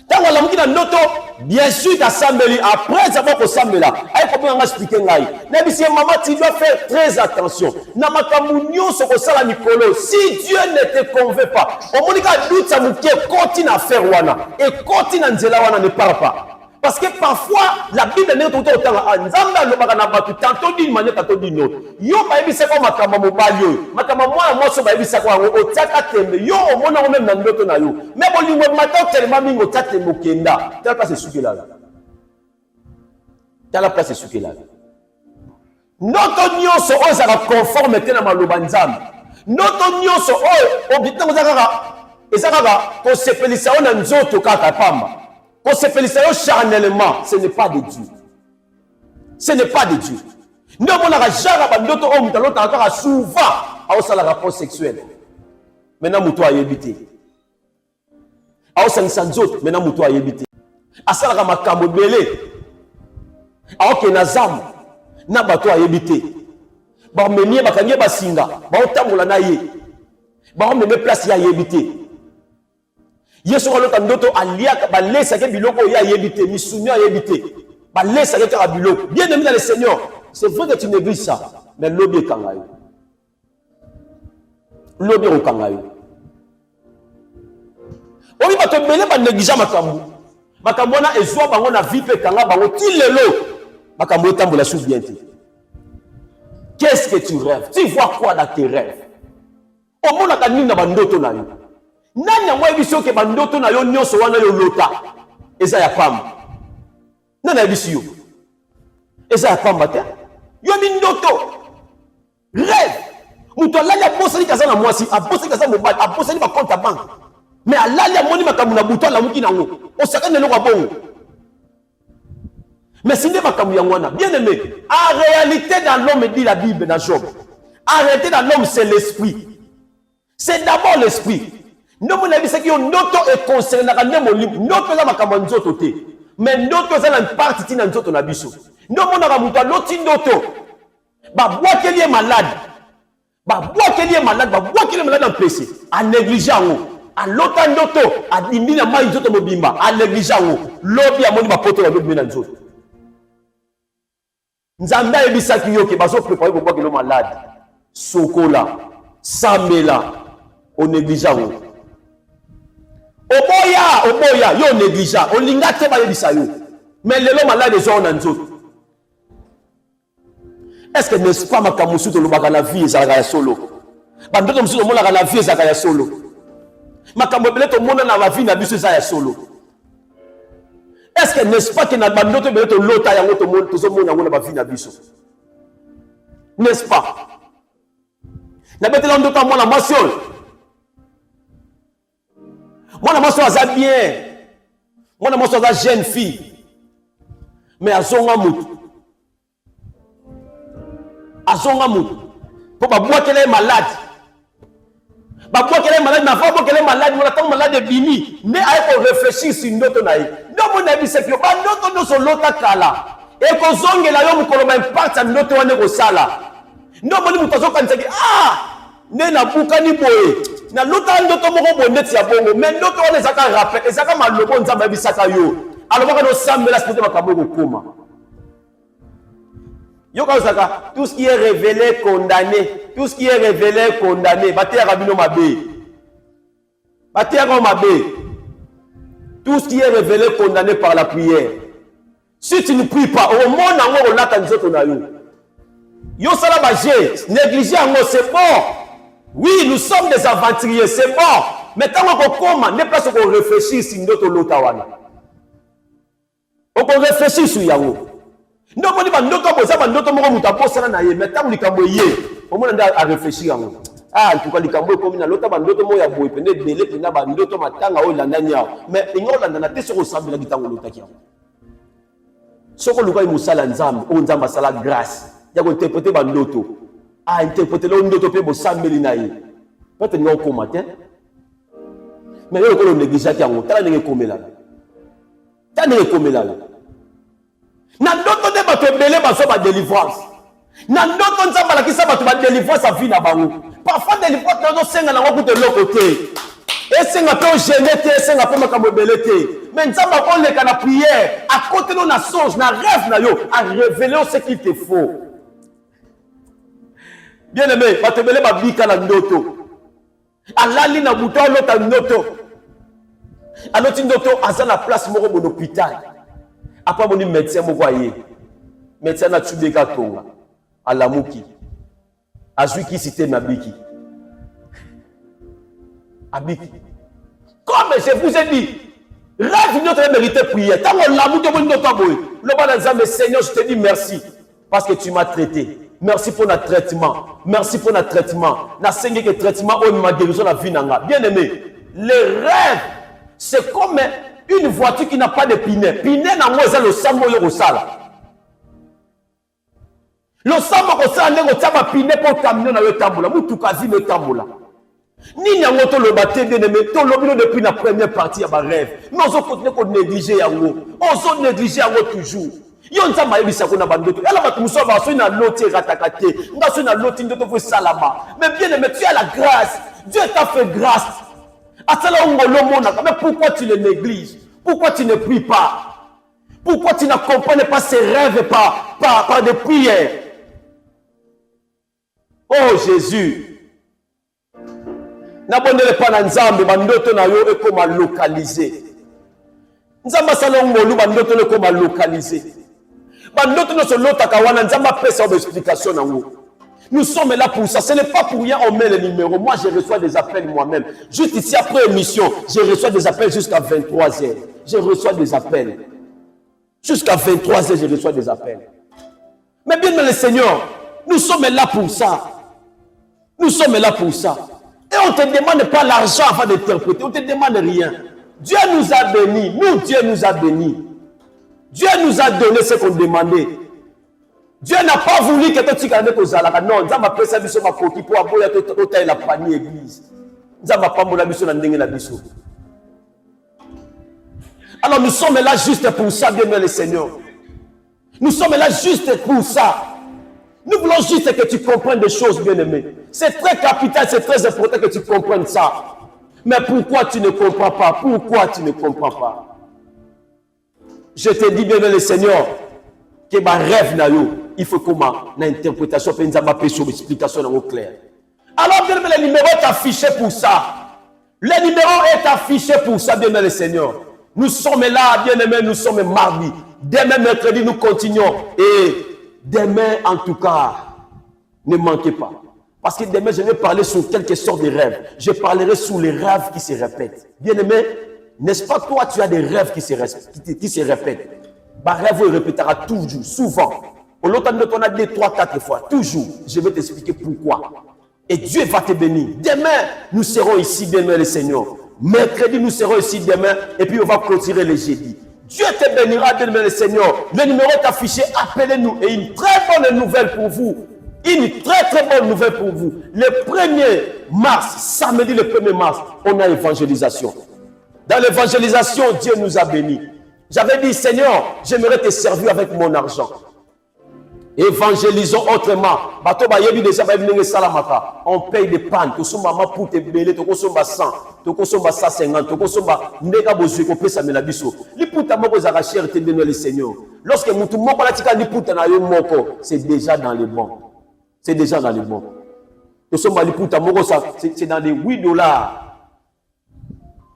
Tango la mukina ndoto bien sûr t'assembler après ça va ko sambela ay ko nga expliquer ngai na bisi maman tu dois faire très attention na makambu nyonso ko sala mikolo si Dieu ne te convainc pas au monika doute ça mukie continue à faire wana et continue à nzela wana ne part pas parce que parfois la Bible n'est tout autant nzamba lo baka na batu tantôt d'une manière tantôt d'une autre yo ba ebisa ko makamba mobali yo makamba moi so ba ebisa ko o tiaka tembe yo o mona même na ndoto na yo mais bolingo matin tellement mingo tiaka tembe kenda tala place sukela ndoto nyonso o za conforme te na maloba nzambe ndoto nyonso o obitango ezaka ko sepelisa ona nzoto kaka pamba. Qu'on se félicite charnellement, ce n'est pas de Dieu. Ce n'est pas de Dieu. Nous avons souvent à rapport sexuel. Maintenant, nous avons évité. Maintenant, nous avons évité. Asala makambo belé. Aoke na zamu. Na bato a évité. Ba menye bakanye basinga. Ba otambola na ye. Ba meme place ya évité. Yesu kalo tandoto alia ba laisse ke biloko ya yebité misunyo yebité ba laisse ke ka biloko bien aimé dans le Seigneur c'est vrai que tu négliges ça mais lobi kangayo lobi o kangayo obi ba to belé ba négligent makambo na ezwa bango na vie pe kanga bango ti lelo makambo tambola sous bien te qu'est-ce que tu rêves tu vois quoi dans tes rêves au mona kanini na bandoto na yo nani amwe biso ke bandoto na yo nyonso wana yo lota eza ya pamba nani biso yo eza ya pamba te yo mindoto rêve muto alali abosali kaza na mwasi abosali kaza mobali abosali ba compte à banque mais alali amoni makambu na buto ala muki nango osaka nelo kwa bongo mais sinde makambu yango wana bien aimé en réalité dans l'homme dit la Bible dans Job en réalité dans l'homme c'est l'esprit c'est d'abord l'esprit. Nous avons dit que notre est concerné dans le monde. Notre est makambo nzoto te. Mais notre est une partie de nzoto na biso. Nous avons dit que notre ba bois qu'elle est malade. Ba bois qu'elle est malade, ba bois qu'elle est malade en péché. En négligeant à l'autre ndoto, à dimina ma nzoto mobimba, en négligeant lobi amoni ba poto ba lobi na nzoto. Nzambe ebisa ki yo ke bazo préparer pour bois que le malade. Sokola, sambela, au négligeant. Oboya, yo négligent. On linga te ba yebisa yo. Mais le malade des gens en nzoto. Est-ce que n'est-ce pas makamusu to lobaka la vie ezaka solo? Bandoto musu to mona la vie ezaka solo. Makambo bele to mona na la vie na biso ezaka solo. Est-ce que n'est-ce pas que na bandoto bele to lota yango to mona to zo mona yango na ba vie na biso? N'est-ce pas? Na betela ndoto mona masiol. Moi, je suis bien. Moi, je suis jeune fille. Mais à son amour. À son amour. Pour boire qu'elle est malade. Pour boire qu'elle est malade, mais avant qu'elle est malade, on attend malade de bimi. Mais il faut réfléchir sur notre naïf. Donc, mon ami, c'est que nous sommes l'autre kala. Et qu'on zongue là, on peut impact à notre one sala. Non, mon ami, nous sommes nena bukani boye na lota ndoto moko boneti ya bongo mais ndoto on ezaka rappel ezaka malobo nzamba bisaka yo alobaka no sambela spete makambo ko koma yo ka osaka tout ce qui est révélé condamné batia rabino mabe tout ce qui est révélé condamné par la prière si tu ne pries pas au monde nango olata nzoto na yo Yo sala bagé, négliger yango, c'est bon. Oui, nous sommes des aventuriers, c'est bon. Mais tant qu'on commence, n'est pas ce qu'on réfléchit sur notre lotawana. On réfléchit sur yango. Non, on dit pas notre bossa, notre mot muta bossa na ye. Mais tant qu'on kamboye, on m'a à réfléchir yango. Ah, en tout cas, les kamboye comme na l'autre, notre mot ya boye, pene délai, pene ba notre matanga o landania. Mais il y a landana te sur ressemble la gitango lotakia. Ce qu'on luka musala nzam, on nzamba sala grâce. Ya ko interpréter ba ndoto. Ah, interpréter le ndoto pe bo sambeli na ye. Peut-être non commentaire. Mais il y a un négligé qui a un talent de comméla. Talent de comméla. N'a d'autres de battre belé baso ba délivrance. N'a d'autres de s'abattre qui s'abattre ba délivrance à vie na bango. Parfois délivrance dans senga na ngoko de l'autre côté. Et senga pe gêner te senga pe makambo belé te. Mais nzamba ko le kana prière à côté de na songe na rêve na yo à révéler ce qu'il te faut. Bien aimé, battre belé ba bika na ndoto. Alali na buto l'autre ndoto. Alors tu ndoto aza la place moko mon hôpital. Après mon médecin moko aye. Médecin na tubeka tonga. Alamuki. Azui ki cité mabiki. Abiki. Comme je vous ai dit, rêve notre mérité prière. Tant on l'amour de mon ndoto boy. Le bon Nzambe Seigneur, je te dis merci parce que tu m'as traité. Merci pour notre traitement. Merci pour notre traitement. Na sengi que traitement au ma guérison la vie nanga. Bien aimé, les rêves c'est comme une voiture qui n'a pas de pinet. Pinet n'a pas le sambo yorosala. Le sambo kosala ndeko taba pinet pour camion na yo tambola. Mutu kazi me tambola. Ni nyango to le baté bien aimé. To lobino depuis la première partie à ma rêve. Mais on continue qu'on négliger yango. On négliger yango toujours. Yo nzamba yebisa ko na bandoto. Ela batu musova so na loti ratakate. Nga so na loti ndoto fo salama. Mais bien aimé, tu as la grâce. Dieu t'a fait grâce. Mais pourquoi tu le négliges? Pourquoi tu ne pries pas? Pourquoi tu n'accompagnes pas ces rêves par des prières? Oh Jésus, n'abonnez pas dans Nzambe, bandoto na yo et comment localiser. Nzamba salongolu bandoto le comment localiser. Bandoto no solo takawana Nzamba pesa explication nango. Nous sommes là pour ça. Ce n'est pas pour rien on met les numéros. Moi, je reçois des appels moi-même. Juste ici, après émission, je reçois des appels jusqu'à 23h. Je reçois des appels. Jusqu'à 23h, je reçois des appels. Mais bien, le Seigneur, nous sommes là pour ça. Nous sommes là pour ça. Et on ne te demande pas l'argent avant d'interpréter. On ne te demande rien. Dieu nous a bénis. Nous, Dieu nous a bénis. Dieu nous a donné ce qu'on demandait. Dieu n'a pas voulu que tu gardes aux alaka. Non, nous avons fait ça pour coquille pour aboyer la panier église. Nous avons pas la mission dans la mission. Alors nous sommes là juste pour ça, bien le Seigneur. Nous sommes là juste pour ça. Nous voulons juste que tu comprennes des choses, bien aimé. C'est très capital, c'est très important que tu comprennes ça. Mais pourquoi tu ne comprends pas? Pourquoi tu ne comprends pas? Je te dis, bien le Seigneur, que ma rêve na yo. Il faut comment l'interprétation peut nous avoir sur l'explication claire. Alors bien le numéro est affiché pour ça. Le numéro est affiché pour ça, bien le Seigneur. Nous sommes là, bien aimé, nous sommes mardi. Demain mercredi, nous continuons. Et demain, en tout cas, ne manquez pas. Parce que demain, je vais parler sur quelque sorte de rêves. Je parlerai sur les rêves qui se répètent. Bien aimé, n'est-ce pas toi, tu as des rêves qui se répètent. Ma rêve répétera toujours, souvent. On l'entend de ton 2, 3, 4 fois. Toujours. Je vais t'expliquer pourquoi. Et Dieu va te bénir. Demain, nous serons ici, bien-aimé le Seigneur. Mercredi, nous serons ici demain. Et puis, on va clôturer le jeudi. Dieu te bénira, bien-aimé le Seigneur. Le numéro est affiché. Appelez-nous. Et une très bonne nouvelle pour vous. Une très bonne nouvelle pour vous. Le 1er mars, samedi le 1er mars, on a l'évangélisation. Dans l'évangélisation, Dieu nous a bénis. J'avais dit, Seigneur, j'aimerais te servir avec mon argent. Évangélisons autrement. On paye des pannes. Tu sommes maman pour te belé, tu sommes 100, tu sommes 150, tu sommes nega bozu ko pesa mela biso. Li puta moko za cher te donner le Seigneur. Lorsque mutu moko la tika li puta na yo moko, c'est déjà dans les bons. C'est déjà dans les bons. Tu sommes li puta moko ça, c'est dans les $8.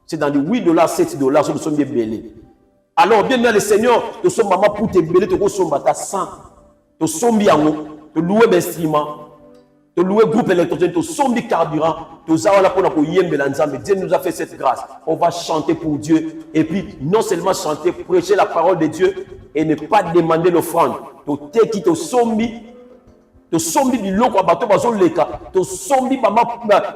C'est dans les $8, $7, nous sommes bien belés. Alors bien le Seigneur, tu sommes maman pour te belé, tu sommes 100. To sombi yango de louer d'instruments, de louer groupe électrogène, de sombi carburant, de zawala pour nous yembe l'ensemble. Dieu nous a fait cette grâce. On va chanter pour Dieu. Et puis, non seulement chanter, prêcher la parole de Dieu et ne pas demander l'offrande. De te qui te sombi, to sombi biloko bato bazoleka, to sombi mama,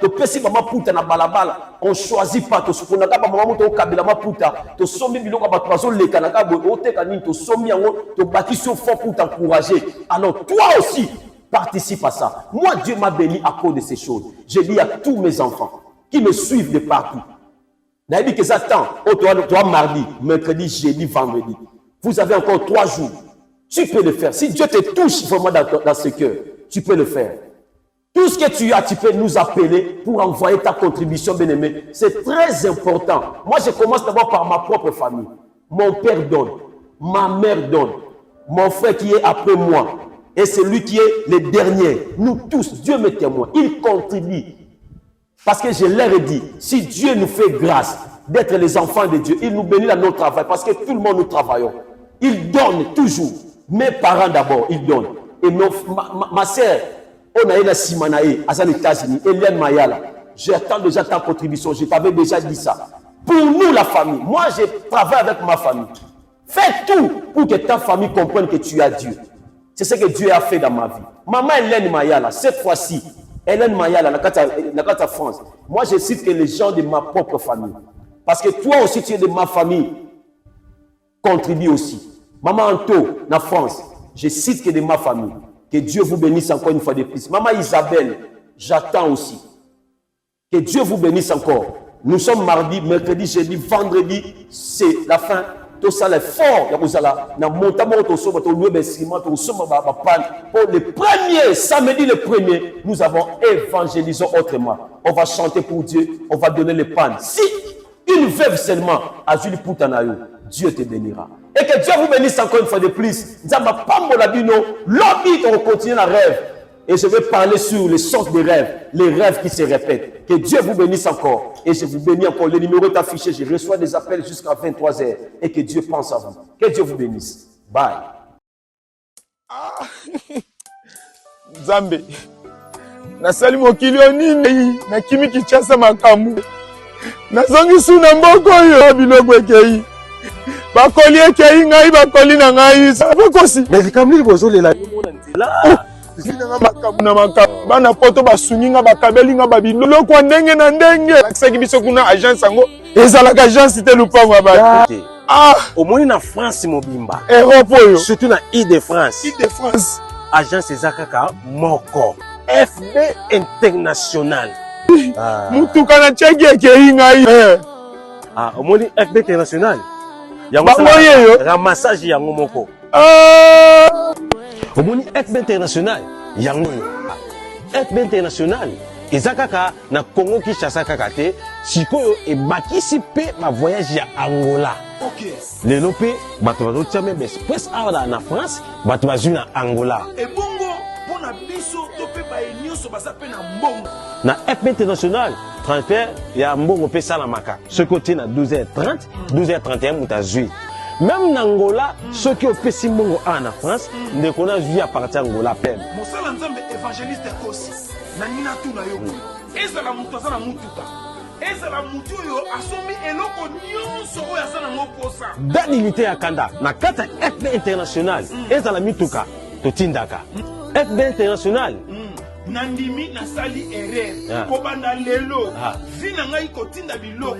to pesi mama puta na balabala. On choisit pas to suponaka ba mama to kabila ma puta, to sombi biloko bato bazoleka na kabo ote kanini to sombi yango to bâtir fort pour t'encourager. Alors toi aussi participe à ça. Moi Dieu m'a béni à cause de ces choses. Je dis à tous mes enfants qui me suivent de partout. N'a dit que ça attend. Oh toi mardi, mercredi, jeudi, vendredi. Vous avez encore 3 jours. Tu peux le faire. Si Dieu te touche vraiment dans ce cœur, tu peux le faire. Tout ce que tu as, tu peux nous appeler pour envoyer ta contribution, bien-aimé. C'est très important. Moi, je commence d'abord par ma propre famille. Mon père donne, ma mère donne, mon frère qui est après moi, et celui qui est le dernier. Nous tous, Dieu me témoigne, il contribue. Parce que je leur ai dit, si Dieu nous fait grâce d'être les enfants de Dieu, il nous bénit dans notre travail, parce que tout le monde nous travaillons. Il donne toujours. Mes parents d'abord, ils donnent. Et ma sœur, on a eu la Simanae, à les États-Unis, Hélène Mayala. J'attends déjà ta contribution, je t'avais déjà dit ça. Pour nous, la famille, moi je travaille avec ma famille. Fais tout pour que ta famille comprenne que tu as Dieu. C'est ce que Dieu a fait dans ma vie. Maman Hélène Mayala, cette fois-ci, Hélène Mayala, la France. Moi je cite que les gens de ma propre famille. Parce que toi aussi tu es de ma famille. Contribue aussi. Maman Anto, na France, je cite que de ma famille. Que Dieu vous bénisse encore une fois de plus. Maman Isabelle, j'attends aussi. Que Dieu vous bénisse encore. Nous sommes mardi, mercredi, jeudi, vendredi, c'est la fin. Tout ça, est fort. Pour le premier, samedi le premier, nous avons évangélisé autrement. On va chanter pour Dieu, on va donner le pain. Si une veuve seulement a Julie Poutanayo, Dieu te bénira. Et que Dieu vous bénisse encore une fois de plus. L'objet on continue la rêve. Et je vais parler sur les sortes de rêves, les rêves qui se répètent. Que Dieu vous bénisse encore. Et je vous bénis encore. Le numéro est affiché. Je reçois des appels jusqu'à 23h. Et que Dieu pense à vous. Que Dieu vous bénisse. Bye. Zambe. Nasali mokili onini na kimi kichasa makamu. Nazongi suna mboko yo biloko ekei. Bakoli ekei ngai bakoli na ngai. Bakosi. Mais kamli bozolela là. Makamu na makamu. Bana poto basunginga bakabeli nga babiloko ndenge na ndenge. Akisaki biso kuna agence yango. Ezalaka agence te lupango ba. Ah, au moins na France mobimba. Europe yo. Surtout na Île-de-France. Île-de-France. Agence ezakaka moko. FB International. Mutuka na cheki ekei ngai. Ah, au moins FB International. Yango yo. Ramassage yango moko. Au moins FB International. Yango yo. FB International. Ezakaka na Congo Kinshasa kaka te. Sikoyo e bakisi pe ma voyage ya Angola. OK. Lelo pe bato bazotia même express awa na France, bato bazwi na Angola. Et bongo pona biso to pe ba enyoso basape na mbongo. Na FB International, transfert ya mbongo pe sala maka. Ce côté na 12h30, 12h31 mutazui. Même na Angola, ceux qui ont fait si mbongo en France, ne connaissent vie à partir Angola peine. Mosala nzambe évangéliste kosi. Na nina tu na yo. Ezala mutu azana mutuka. Ezala mutu yo asomi eloko nyonso oyo azana ngoposa. Danilité ya kanda na kata FB International, ezala mituka totindaka. FB International. Nandimi na sali erreur. Kobanda lelo. Vina ngai kotinda biloko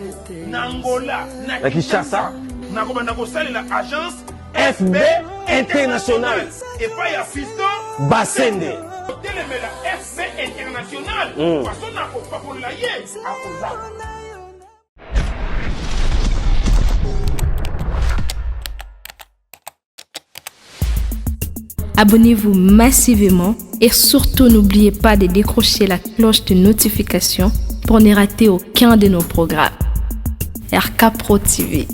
na Angola, na Kinshasa. Na kobanda ko sali la agence FB International. Et pas ya fiston Basende. Telemela FB International. Façon na ko papola ye. Akola. Abonnez-vous massivement et surtout n'oubliez pas de décrocher la cloche de notification pour ne rater aucun de nos programmes. RK Pro TV.